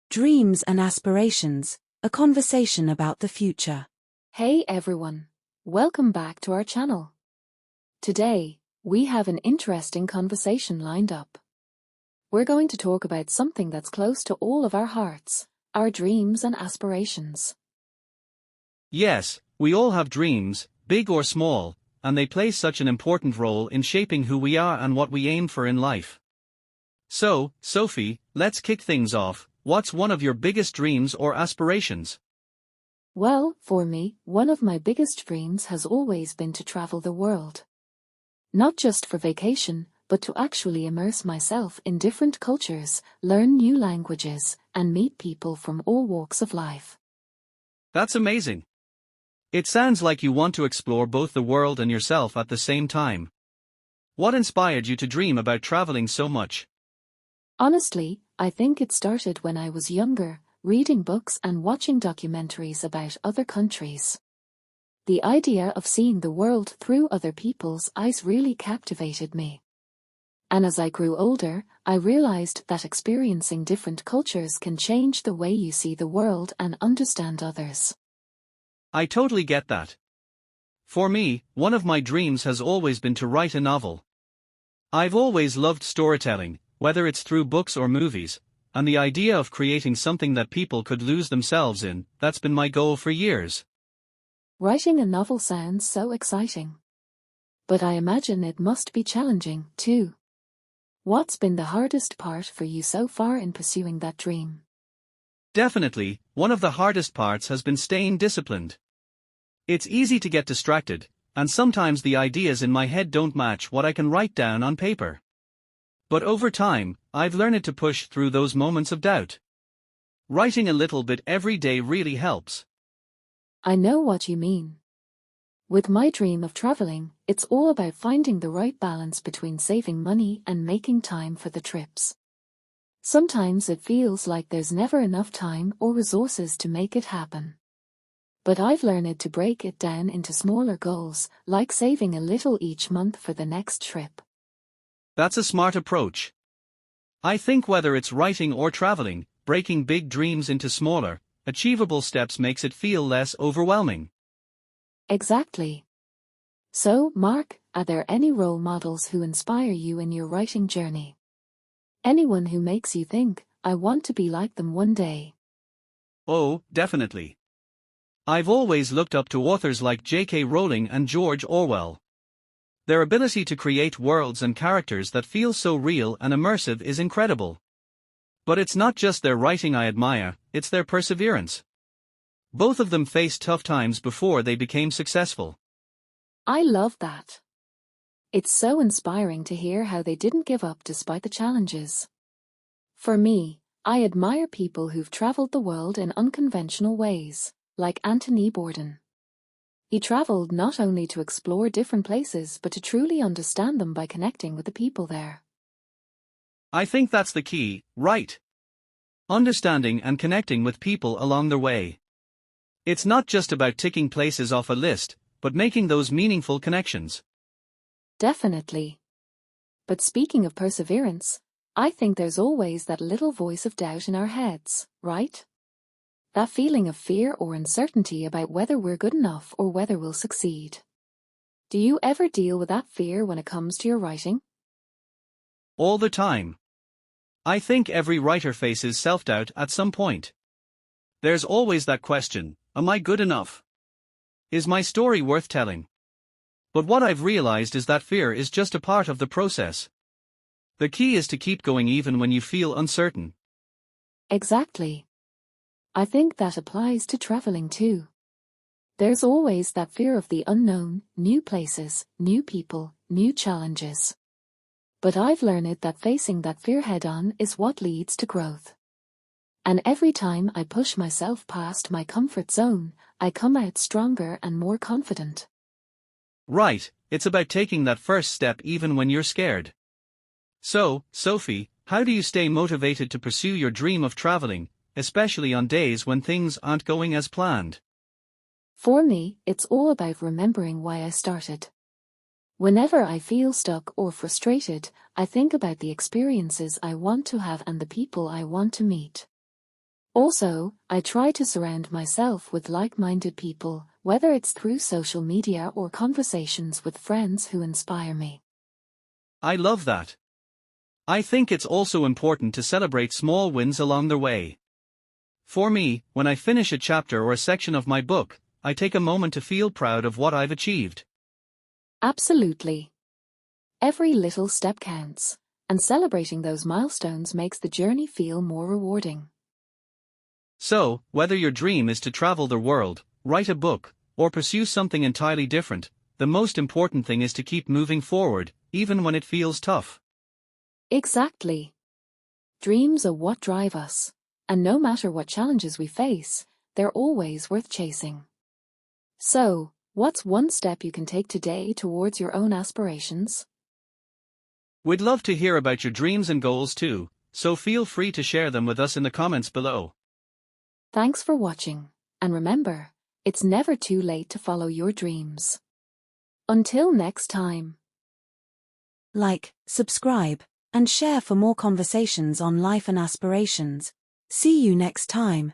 Dreams and Aspirations, a conversation about the future. Hey everyone, welcome back to our channel. Today, we have an interesting conversation lined up. We're going to talk about something that's close to all of our hearts, our dreams and aspirations. Yes, we all have dreams, big or small, and they play such an important role in shaping who we are and what we aim for in life. So, Sophie, let's kick things off. What's one of your biggest dreams or aspirations? Well, for me, one of my biggest dreams has always been to travel the world. Not just for vacation, but to actually immerse myself in different cultures, learn new languages, and meet people from all walks of life. That's amazing. It sounds like you want to explore both the world and yourself at the same time. What inspired you to dream about traveling so much? Honestly, I think it started when I was younger, reading books and watching documentaries about other countries. The idea of seeing the world through other people's eyes really captivated me. And as I grew older, I realized that experiencing different cultures can change the way you see the world and understand others. I totally get that. For me, one of my dreams has always been to write a novel. I've always loved storytelling, whether it's through books or movies, and the idea of creating something that people could lose themselves in, that's been my goal for years. Writing a novel sounds so exciting. But I imagine it must be challenging, too. What's been the hardest part for you so far in pursuing that dream? Definitely, one of the hardest parts has been staying disciplined. It's easy to get distracted, and sometimes the ideas in my head don't match what I can write down on paper. But over time, I've learned to push through those moments of doubt. Writing a little bit every day really helps. I know what you mean. With my dream of traveling, it's all about finding the right balance between saving money and making time for the trips. Sometimes it feels like there's never enough time or resources to make it happen. But I've learned to break it down into smaller goals, like saving a little each month for the next trip. That's a smart approach. I think whether it's writing or traveling, breaking big dreams into smaller, achievable steps makes it feel less overwhelming. Exactly. So, Mark, are there any role models who inspire you in your writing journey? Anyone who makes you think, I want to be like them one day? Oh, definitely. I've always looked up to authors like J.K. Rowling and George Orwell. Their ability to create worlds and characters that feel so real and immersive is incredible. But it's not just their writing I admire, it's their perseverance. Both of them faced tough times before they became successful. I love that. It's so inspiring to hear how they didn't give up despite the challenges. For me, I admire people who've traveled the world in unconventional ways, like Anthony Bourdain. He traveled not only to explore different places but to truly understand them by connecting with the people there. I think that's the key, right? Understanding and connecting with people along the way. It's not just about ticking places off a list, but making those meaningful connections. Definitely. But speaking of perseverance, I think there's always that little voice of doubt in our heads, right? That feeling of fear or uncertainty about whether we're good enough or whether we'll succeed. Do you ever deal with that fear when it comes to your writing? All the time. I think every writer faces self-doubt at some point. There's always that question, am I good enough? Is my story worth telling? But what I've realized is that fear is just a part of the process. The key is to keep going even when you feel uncertain. Exactly. I think that applies to traveling too. There's always that fear of the unknown, new places, new people, new challenges. But I've learned that facing that fear head-on is what leads to growth. And every time I push myself past my comfort zone, I come out stronger and more confident. Right, it's about taking that first step even when you're scared. So, Sophie, how do you stay motivated to pursue your dream of traveling, especially on days when things aren't going as planned? For me, it's all about remembering why I started. Whenever I feel stuck or frustrated, I think about the experiences I want to have and the people I want to meet. Also, I try to surround myself with like-minded people, whether it's through social media or conversations with friends who inspire me. I love that. I think it's also important to celebrate small wins along the way. For me, when I finish a chapter or a section of my book, I take a moment to feel proud of what I've achieved. Absolutely. Every little step counts, and celebrating those milestones makes the journey feel more rewarding. So, whether your dream is to travel the world, write a book, or pursue something entirely different, the most important thing is to keep moving forward, even when it feels tough. Exactly. Dreams are what drive us, and no matter what challenges we face, they're always worth chasing. So, what's one step you can take today towards your own aspirations? We'd love to hear about your dreams and goals too, so feel free to share them with us in the comments below. Thanks for watching, and remember, it's never too late to follow your dreams. Until next time. Like, subscribe, and share for more conversations on life and aspirations. See you next time.